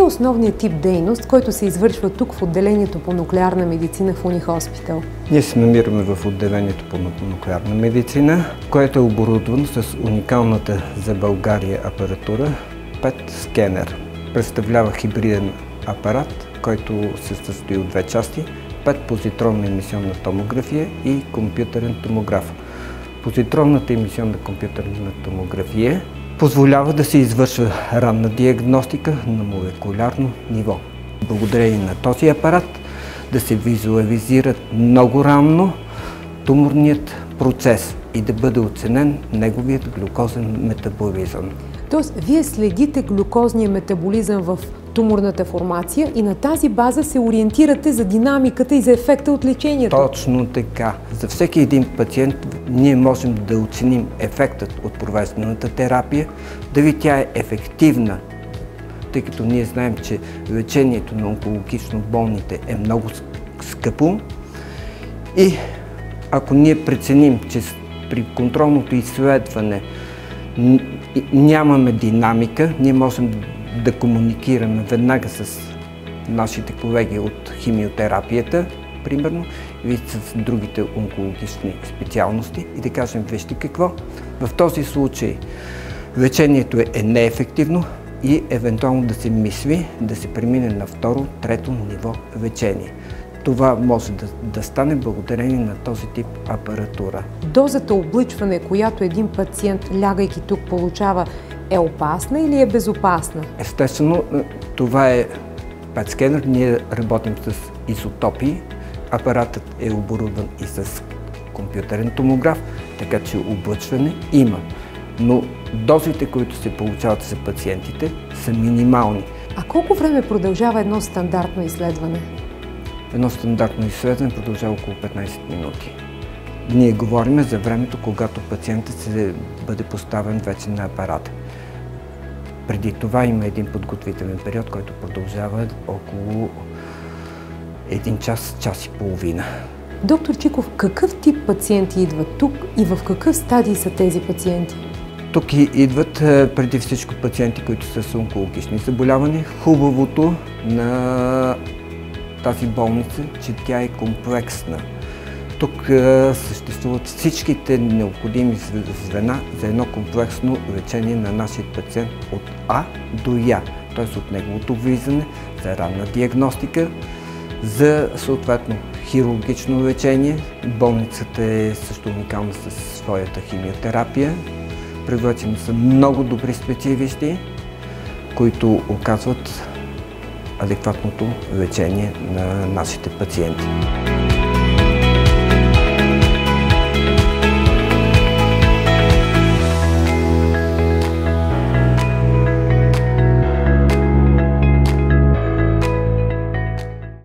основният тип дейност, който се извършва тук в отделението по нуклеарна медицина в Унихоспитал? Ние се намираме в отделението по нуклеарна медицина, което е оборудвано с уникалната за България апаратура PET скенер. Представлява хибриден апарат, който се състои от две части – PET позитронна емисионна томография и компютърен томограф. Позитронната емисионна компютърна томография позволява да се извършва ранна диагностика на молекулярно ниво. Благодарение на този апарат да се визуализират много ранно туморният процес и да бъде оценен неговият глюкозен метаболизъм. Тоест, вие следите глюкозния метаболизъм в туморната формация и на тази база се ориентирате за динамиката и за ефекта от лечението. Точно така. За всеки един пациент ние можем да оценим ефектът от провежданата терапия, дали тя е ефективна, тъй като ние знаем, че лечението на онкологично болните е много скъпо и ако ние преценим, че при контролното изследване нямаме динамика, ние можем да комуникираме веднага с нашите колеги от химиотерапията, примерно, или с другите онкологични специалности и да кажем, вижте какво, в този случай лечението е неефективно и евентуално да се мисли да се премине на второ, трето ниво лечение. Това може да стане благодарение на този тип апаратура. Дозата облъчване, която един пациент, лягайки тук, получава, е опасна или е безопасна? Естествено, това е PET скенер. Ние работим с изотопии. Апаратът е оборудван и с компютърен томограф, така че облъчване има. Но дозите, които се получават за пациентите, са минимални. А колко време продължава едно стандартно изследване? Едно стандартно изследване продължава около 15 минути. Ние говорим за времето, когато пациентът се бъде поставен вече на апарата. Преди това има един подготвителен период, който продължава около 1 час, час и половина. Доктор Чиков, какъв тип пациенти идват тук и в какъв стадий са тези пациенти? Тук идват преди всичко пациенти, които са с онкологични заболявания. Хубавото на тази болница, че тя е комплексна. Тук съществуват всичките необходими звена за едно комплексно лечение на нашия пациент от А до Я, т.е. от неговото влизане за ранна диагностика, за съответно хирургично лечение. Болницата е също уникална със своята химиотерапия. Привлечени са много добри специалисти, които оказват адекватното лечение на нашите пациенти.